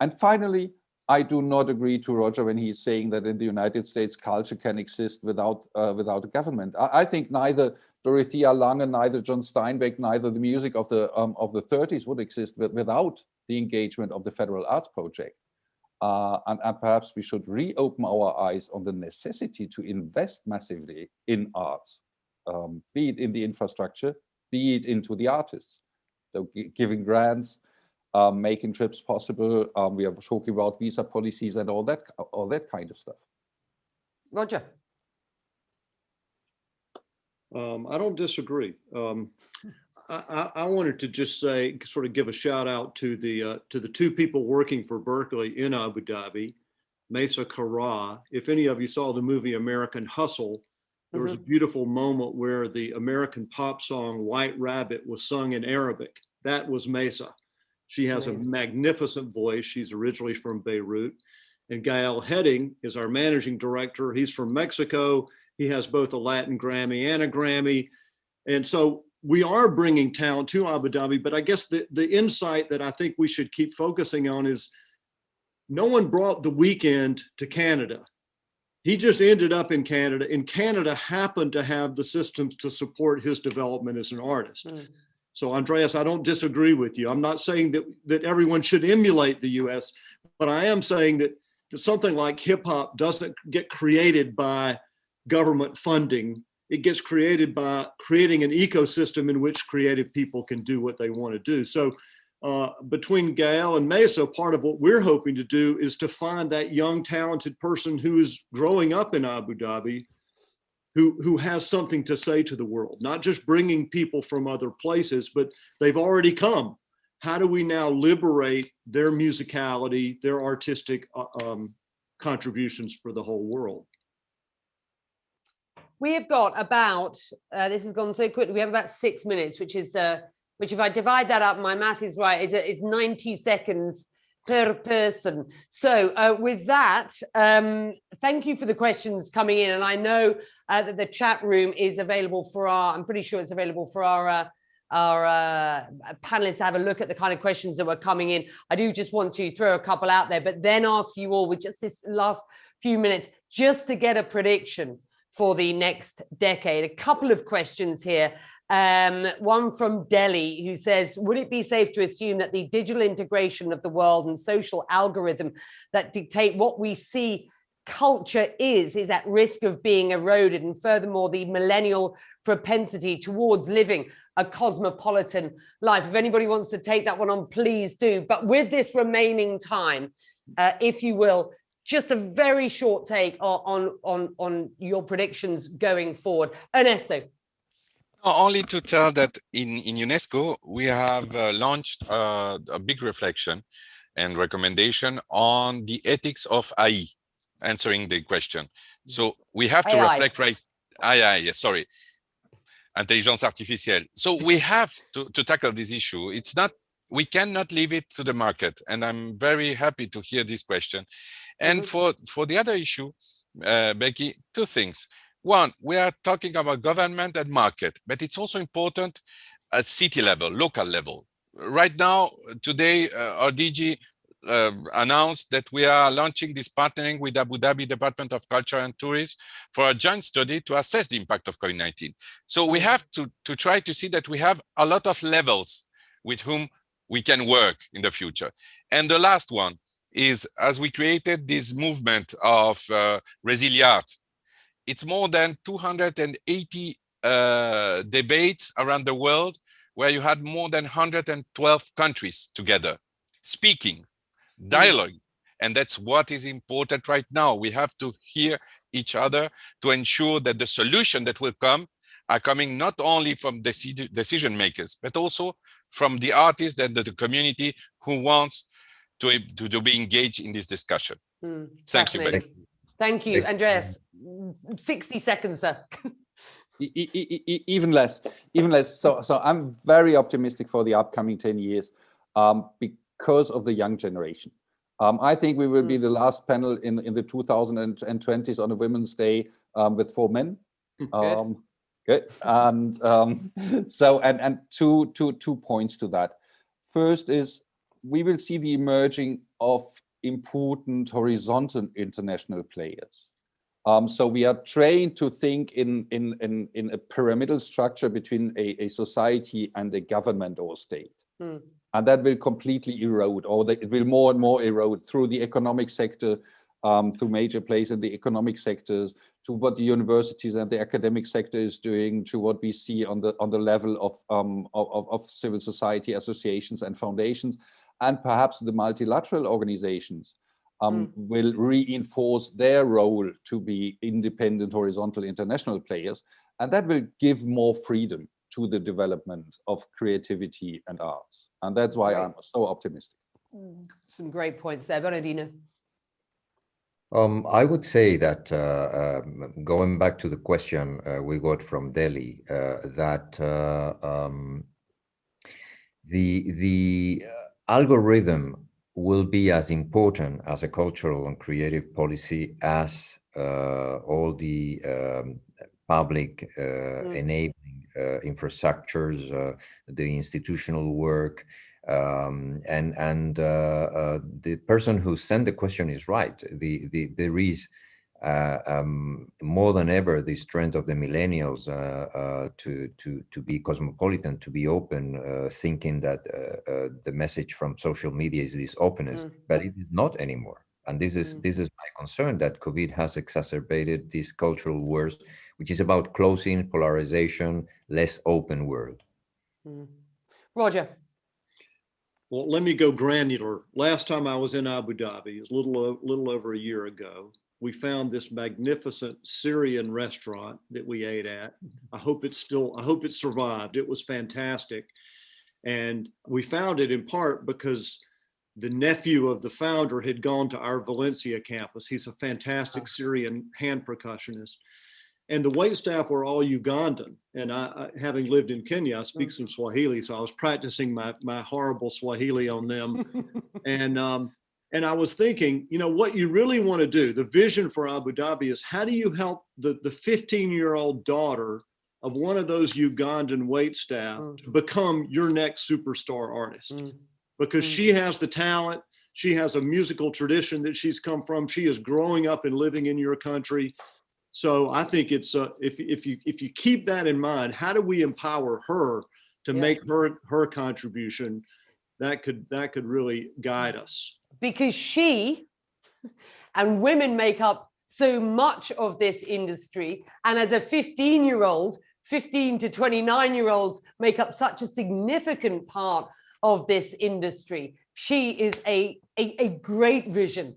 And finally, I do not agree to Roger when he's saying that in the United States, culture can exist without a government. I think neither Dorothea Lange, neither John Steinbeck, neither the music of the 30s would exist without the engagement of the Federal Arts Project. And perhaps we should reopen our eyes on the necessity to invest massively in arts, be it in the infrastructure, be it into the artists. So giving grants, making trips possible. We are talking about visa policies and all that kind of stuff. Roger. I don't disagree. I wanted to just say, sort of give a shout out to the two people working for Berklee in Abu Dhabi, Mesa Kara. If any of you saw the movie American Hustle, there was a beautiful moment where the American pop song White Rabbit was sung in Arabic. That was Mesa. She has a magnificent voice. She's originally from Beirut. And Gael Heading is our managing director. He's from Mexico. He has both a Latin Grammy and a Grammy. And so we are bringing talent to Abu Dhabi, but I guess the insight that I think we should keep focusing on is no one brought The Weeknd to Canada. He just ended up in Canada, and Canada happened to have the systems to support his development as an artist. So Andreas, I don't disagree with you. I'm not saying that everyone should emulate the US, but I am saying that something like hip hop doesn't get created by government funding. It gets created by creating an ecosystem in which creative people can do what they want to do. So between Gael and Mesa, part of what we're hoping to do is to find that young, talented person who is growing up in Abu Dhabi, who has something to say to the world, not just bringing people from other places, but they've already come. How do we now liberate their musicality, their artistic contributions for the whole world? We have got about, this has gone so quickly, we have about 6 minutes, which if I divide that up, my math is right, is 90 seconds per person. So with that, thank you for the questions coming in. And I know that the chat room is available for I'm pretty sure it's available for our panelists to have a look at the kind of questions that were coming in. I do just want to throw a couple out there, but then ask you all with just this last few minutes, just to get a prediction for the next decade. A couple of questions here. One from Delhi, who says, would it be safe to assume that the digital integration of the world and social algorithm that dictate what we see culture is at risk of being eroded? And furthermore, the millennial propensity towards living a cosmopolitan life. If anybody wants to take that one on, please do. But with this remaining time, if you will, just a very short take on your predictions going forward. Ernesto. Only to tell that in UNESCO, we have launched a big reflection and recommendation on the ethics of AI, answering the question. So we have to reflect, right? AI, sorry. Intelligence artificielle. So we have to tackle this issue. It's not, we cannot leave it to the market. And I'm very happy to hear this question. And for the other issue, Becky, two things. One, we are talking about government and market, but it's also important at city level, local level. Right now, today, our DG announced that we are launching this partnering with Abu Dhabi Department of Culture and Tourism for a joint study to assess the impact of COVID-19. So we have to try to see that we have a lot of levels with whom we can work in the future. And the last one is, as we created this movement of Resiliart, it's more than 280 debates around the world where you had more than 112 countries together speaking, dialogue. And that's what is important right now. We have to hear each other to ensure that the solution that will come are coming not only from decision makers, but also from the artists and the community who wants to be engaged in this discussion. Thank you, Becky. Thank you, Andreas. 60 seconds, sir. Even less. So I'm very optimistic for the upcoming 10 years because of the young generation. I think we will be the last panel in the 2020s on a Women's Day with 4 men. Good. And so two points to that. First is we will see the emerging of important horizontal international players. So we are trained to think in a pyramidal structure between a society and a government or state. And that will completely erode, or it will more and more erode through the economic sector, through major players in the economic sectors, to what the universities and the academic sector is doing, to what we see on the level of civil society associations and foundations, and perhaps the multilateral organizations will reinforce their role to be independent, horizontal, international players, and that will give more freedom to the development of creativity and arts. And that's why I'm so optimistic. Some great points there. Bernardino. I would say that going back to the question we got from Delhi, that the algorithm will be as important as a cultural and creative policy as all the public enabling infrastructures, the institutional work, and the person who sent the question is right. There is more than ever the strength of the millennials to be cosmopolitan, to be open, thinking that the message from social media is this openness, but it is not anymore. And this is my concern, that COVID has exacerbated this cultural wars, which is about closing, polarization, less open world. Roger. Well, let me go granular. Last time I was in Abu Dhabi, it was a little over a year ago, we found this magnificent Syrian restaurant that we ate at. I hope it survived. It was fantastic. And we found it in part because the nephew of the founder had gone to our Valencia campus. He's a fantastic Syrian hand percussionist. And the wait staff were all Ugandan. And I having lived in Kenya, I speak some Swahili. So I was practicing my horrible Swahili on them. And I was thinking, you know, what you really want to do, the vision for Abu Dhabi is how do you help the 15-year-old daughter of one of those Ugandan wait staff to become your next superstar artist? Because she has the talent, she has a musical tradition that she's come from, she is growing up and living in your country. So I think it's if you keep that in mind, how do we empower her to make her contribution? That could really guide us. Because she and women make up so much of this industry, and as a 15-year-old, 15 to 29-year-olds make up such a significant part of this industry. She is a great vision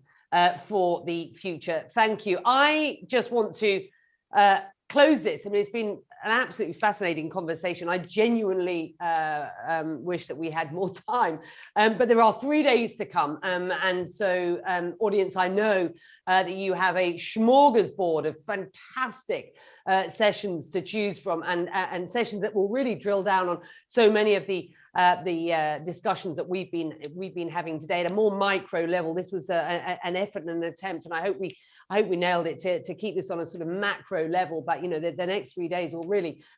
for the future. Thank you. I just want to close this. I mean, it's been an absolutely fascinating conversation. I genuinely wish that we had more time, but there are 3 days to come. And so, audience, I know that you have a smorgasbord of fantastic sessions to choose from, and sessions that will really drill down on so many of the discussions that we've been having today at a more micro level. This was an effort and an attempt, and I hope we nailed it to keep this on a sort of macro level. But you know, the next 3 days will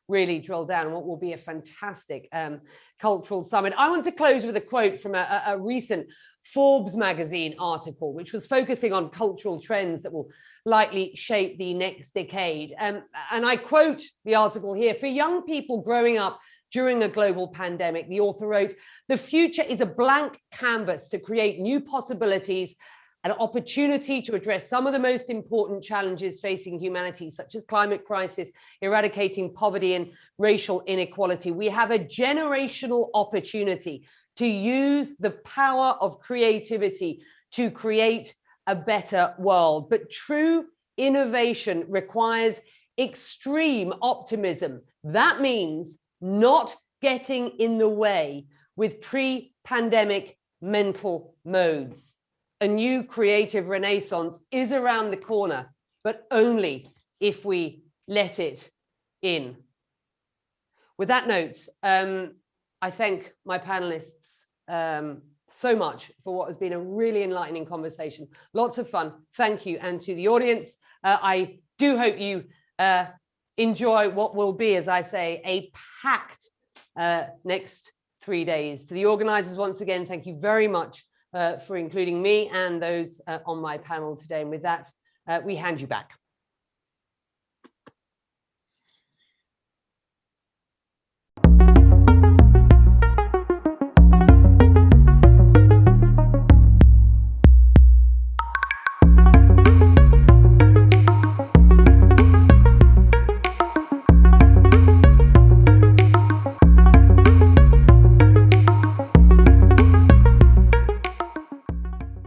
really drill down on what will be a fantastic cultural summit. I want to close with a quote from a recent Forbes magazine article, which was focusing on cultural trends that will likely shape the next decade. And I quote the article here: "For young people growing up during a global pandemic," the author wrote, "the future is a blank canvas to create new possibilities, an opportunity to address some of the most important challenges facing humanity, such as climate crisis, eradicating poverty and racial inequality. We have a generational opportunity to use the power of creativity to create a better world. But true innovation requires extreme optimism. That means not getting in the way with pre-pandemic mental modes. A new creative renaissance is around the corner, but only if we let it in." With that note, I thank my panelists so much for what has been a really enlightening conversation. Lots of fun. Thank you. And to the audience, I do hope you enjoy what will be, as I say, a packed next 3 days. To the organizers, once again, thank you very much for including me and those on my panel today. And with that, we hand you back.